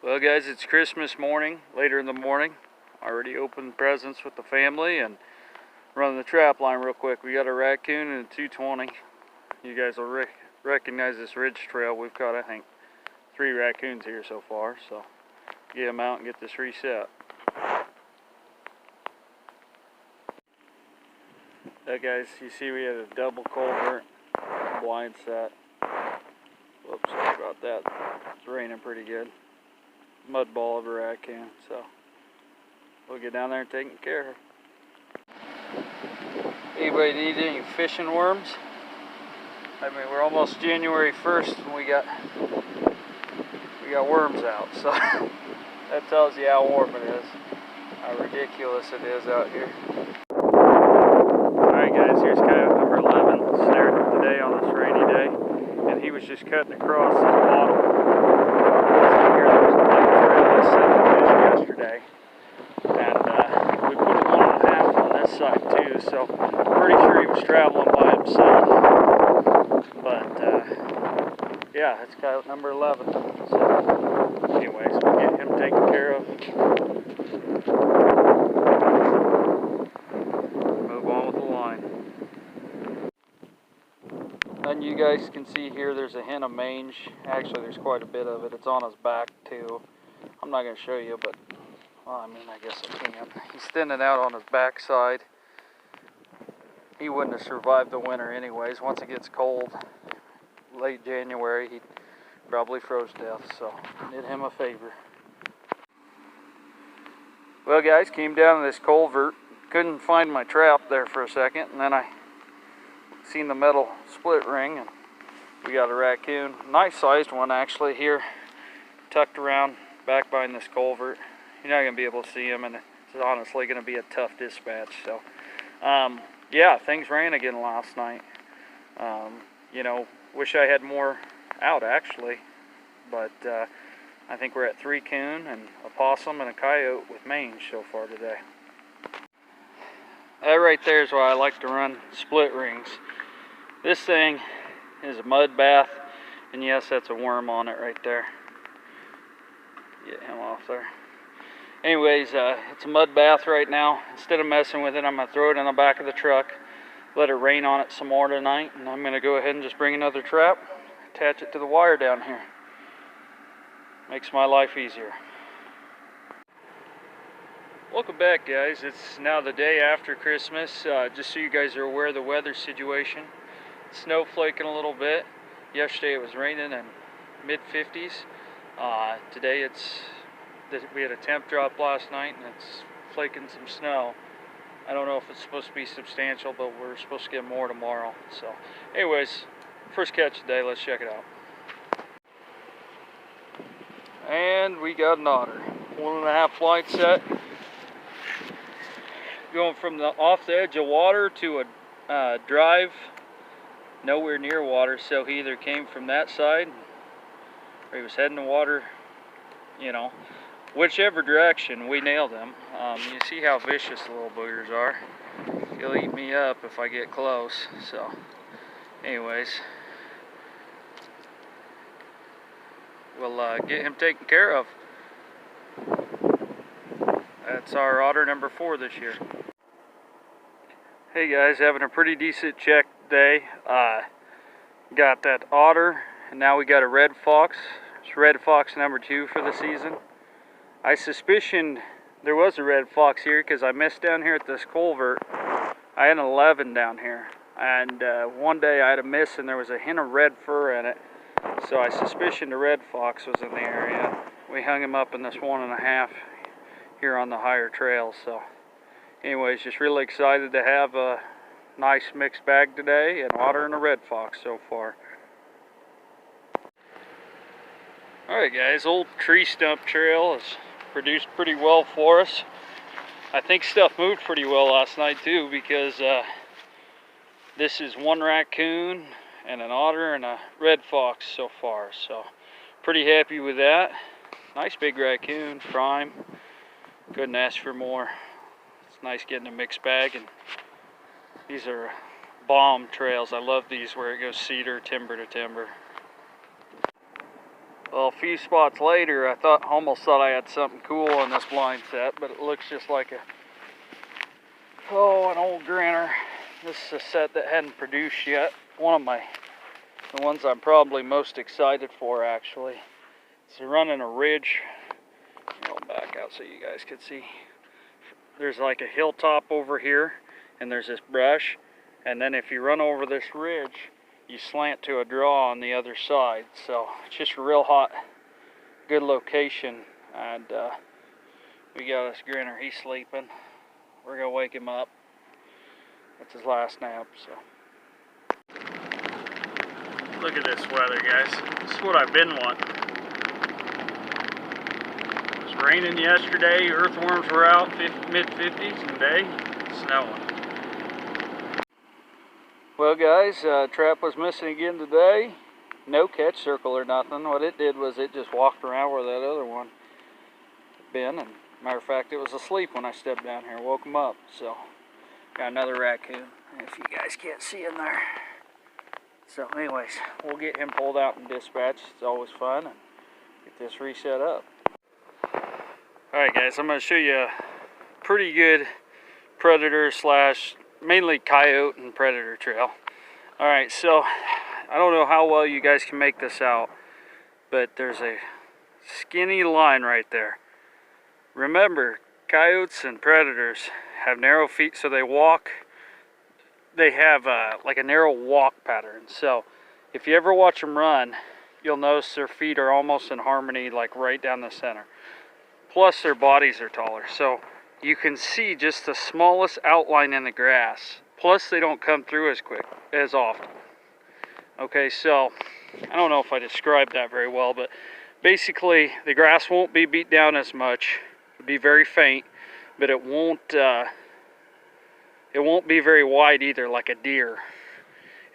Well guys, it's Christmas morning, later in the morning. Already opened presents with the family and running the trap line real quick. We got a raccoon and a 220. You guys will recognize this ridge trail. We've caught, I think, 3 raccoons here so far. So get them out and get this reset. Guys, you see we had a double culvert blind set. Whoops, sorry about that. It's raining pretty good. Mud ball of a raccoon, so we'll get down there and take care of. Anybody need any fishing worms? I mean, we're almost January 1st and we got worms out, so that tells you how warm it is, how ridiculous it is out here. Alright guys, here's coyote number 11 snared today on this rainy day, and he was just cutting across this bottom. Yesterday, and we put a 1.5 on this side too, so I'm pretty sure he was traveling by himself. But yeah, it's coyote number 11. So anyways, we'll get him taken care of. Move on with the line. And you guys can see here there's a hint of mange. Actually, there's quite a bit of it. It's on his back too. I'm not going to show you, but, well, I mean, I guess I can. He's thinning out on his backside. He wouldn't have survived the winter anyways. Once it gets cold, late January, he probably froze to death, so did him a favor. Well, guys, came down to this culvert. Couldn't find my trap there for a second, and then I seen the metal split ring, and we got a raccoon. Nice sized one, actually, here, tucked around back behind this culvert. You're not going to be able to see him, and it's honestly going to be a tough dispatch. So, yeah, things ran again last night. You know, wish I had more out, actually. But I think we're at 3 coon and a possum and a coyote with mange so far today. That right there is why I like to run split rings. This thing is a mud bath, and yes, that's a worm on it right there. Get him off there. Anyways, it's a mud bath right now. Instead of messing with it, I'm going to throw it in the back of the truck, let it rain on it some more tonight, and I'm going to go ahead and just bring another trap, attach it to the wire down here. Makes my life easier. Welcome back, guys. It's now the day after Christmas. Just so you guys are aware of the weather situation. Snow flaking a little bit. Yesterday it was raining in mid-50s. Today we had a temp drop last night and it's flaking some snow. I don't know if it's supposed to be substantial, but we're supposed to get more tomorrow. So anyways, first catch of the day, let's check it out. And we got an otter. 1.5 blind set. Going from the off the edge of water to a drive nowhere near water, so he either came from that side or he was heading to water, you know, whichever direction. We nailed him. You see how vicious the little boogers are. He'll eat me up if I get close. So anyways, we'll get him taken care of. That's our otter number 4 this year. Hey guys, having a pretty decent check day. Got that otter, and now we got a red fox. It's red fox number 2 for the season. I suspicioned there was a red fox here because I missed down here at this culvert. I had an 11 down here, and one day I had a miss and there was a hint of red fur in it. So I suspicioned a red fox was in the area. We hung him up in this 1.5 here on the higher trail. So anyways, just really excited to have a nice mixed bag today, an otter and a red fox so far. Alright guys, old tree stump trail has produced pretty well for us. I think stuff moved pretty well last night too, because this is 1 raccoon and an otter and a red fox so far. So pretty happy with that. Nice big raccoon, prime. Couldn't ask for more. It's nice getting a mixed bag, and these are bomb trails. I love these where it goes cedar, timber to timber. Well, a few spots later, I almost thought I had something cool on this blind set, but it looks just like an old grinner. This is a set that hadn't produced yet. The ones I'm probably most excited for, actually. It's running a ridge. I'll back out so you guys can see. There's like a hilltop over here, and there's this brush, and then if you run over this ridge, you slant to a draw on the other side. So it's just a real hot, good location. And we got this grinner. He's sleeping. We're gonna wake him up. That's his last nap. So look at this weather, guys. This is what I've been wanting. It was raining yesterday. Earthworms were out, mid-50s, and today it's snowing. Well, guys, trap was missing again today. No catch circle or nothing. What it did was it just walked around where that other one had been, and matter of fact, it was asleep when I stepped down here. Woke him up. So got another raccoon, if you guys can't see in there. So anyways, we'll get him pulled out and dispatched. It's always fun, and get this reset up. Alright guys, I'm going to show you a pretty good predator slash mainly coyote and predator trail. Alright, so I don't know how well you guys can make this out, but there's a skinny line right there. Remember, coyotes and predators have narrow feet, so they have like a narrow walk pattern. So if you ever watch them run, you'll notice their feet are almost in harmony, like right down the center. Plus their bodies are taller, so you can see just the smallest outline in the grass. Plus they don't come through as often. Okay, so I don't know if I described that very well, but basically the grass won't be beat down as much. It'll be very faint, but it won't be very wide either, like a deer,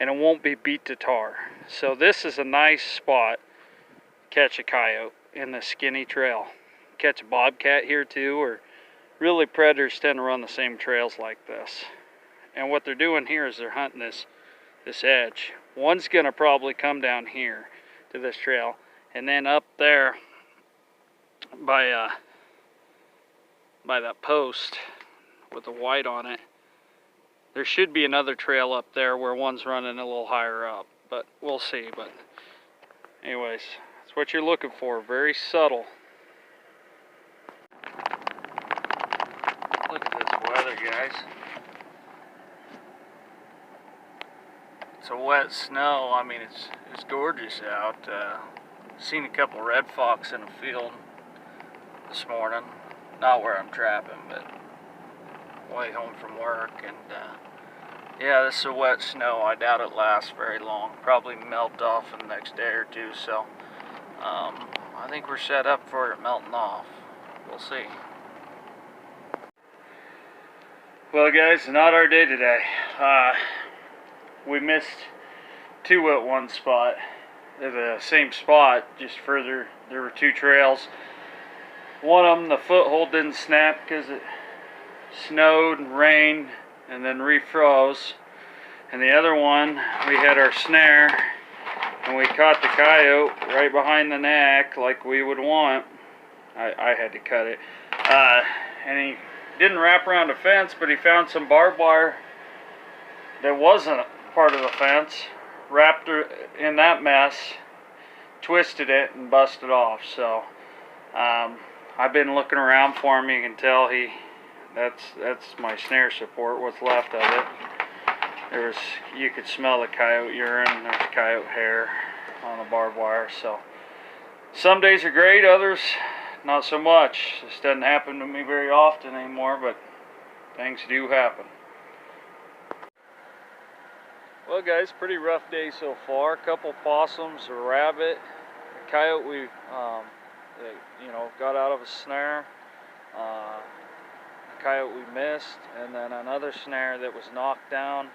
and it won't be beat to tar. So this is a nice spot to catch a coyote in the skinny trail. Catch a bobcat here too, or really predators tend to run the same trails like this. And what they're doing here is they're hunting this edge. One's gonna probably come down here to this trail, and then up there by that post with the white on it, there should be another trail up there where one's running a little higher up, but we'll see. But anyways, that's what you're looking for. Very subtle. Look at this weather, guys. It's a wet snow. I mean, it's gorgeous out. Seen a couple red fox in a field this morning. Not where I'm trapping, but way home from work. And yeah, this is a wet snow. I doubt it lasts very long. Probably melt off in the next day or two. So I think we're set up for it melting off. We'll see. Well, guys, not our day today. We missed two at one spot. They're the same spot, just further. There were two trails. One of them, the foothold didn't snap because it snowed and rained and then refroze. And the other one, we had our snare and we caught the coyote right behind the neck like we would want. I had to cut it. And he didn't wrap around a fence, but he found some barbed wire that wasn't part of the fence, wrapped in that mess, twisted it, and busted off. So I've been looking around for him. You can tell that's my snare support, what's left of it. You could smell the coyote urine. There's coyote hair on the barbed wire. So some days are great, others not so much. This doesn't happen to me very often anymore, but things do happen. Well, guys, pretty rough day so far. A couple possums, a rabbit, a coyote we got out of a snare, a coyote we missed, and then another snare that was knocked down.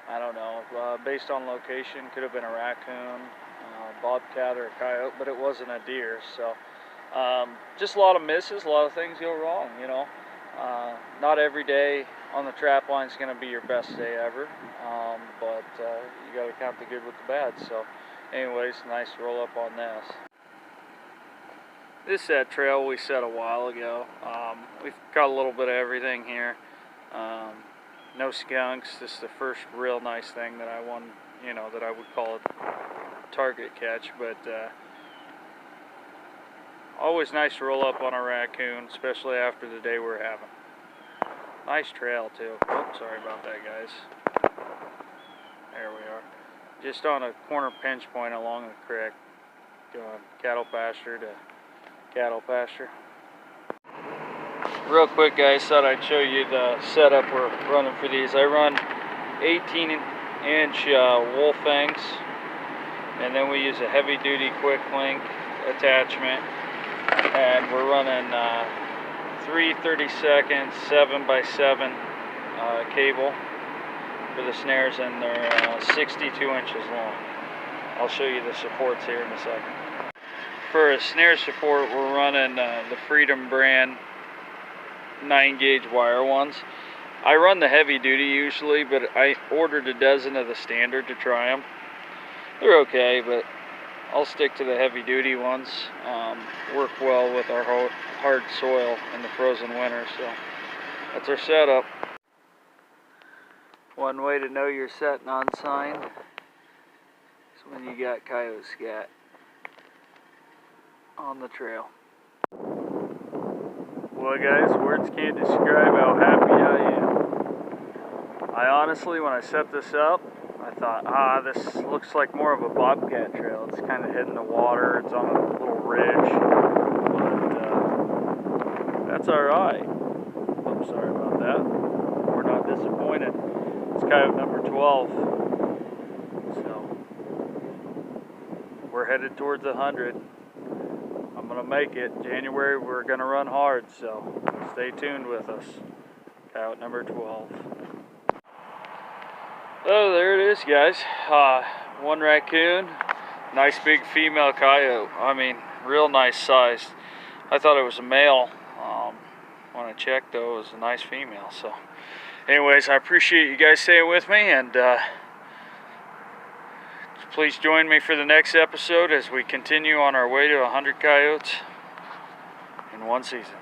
I don't know, based on location, could have been a raccoon, bobcat, or a coyote, but it wasn't a deer. So just a lot of misses, a lot of things go wrong, you know. Not every day on the trap line is going to be your best day ever, but you got to count the good with the bad. So anyways, nice roll up on this. This is that trail we set a while ago. We've got a little bit of everything here. No skunks. This is the first real nice thing that I won, you know, that I would call a target catch. But always nice to roll up on a raccoon, especially after the day we're having. Nice trail too. Oh, sorry about that, guys. There we are. Just on a corner pinch point along the creek. Going cattle pasture to cattle pasture. Real quick, guys, thought I'd show you the setup we're running for these. I run 18-inch wool fangs, and then we use a heavy-duty quick link attachment, and we're running 3 32-second 7x7 cable for the snares, and they're 62 inches long. I'll show you the supports here in a second. For a snare support, we're running the Freedom brand 9-gauge wire ones. I run the heavy duty usually, but I ordered a dozen of the standard to try them. They're okay, but I'll stick to the heavy duty ones. Work well with our hard soil in the frozen winter, so that's our setup. One way to know you're setting on sign is when you got coyote scat on the trail. Well, guys, words can't describe how happy I am. I honestly, when I set this up, I thought, this looks like more of a bobcat trail. It's kind of hitting the water. It's on a little ridge, but that's all right. I'm sorry about that. We're not disappointed. It's coyote number 12. So we're headed towards 100. I'm gonna make it. January, we're gonna run hard, so stay tuned with us. Coyote number 12. Oh, there it is, guys. One raccoon, nice big female coyote. I mean, real nice size. I thought it was a male. When I checked, though, it was a nice female. So, anyways, I appreciate you guys staying with me, and please join me for the next episode as we continue on our way to 100 coyotes in one season.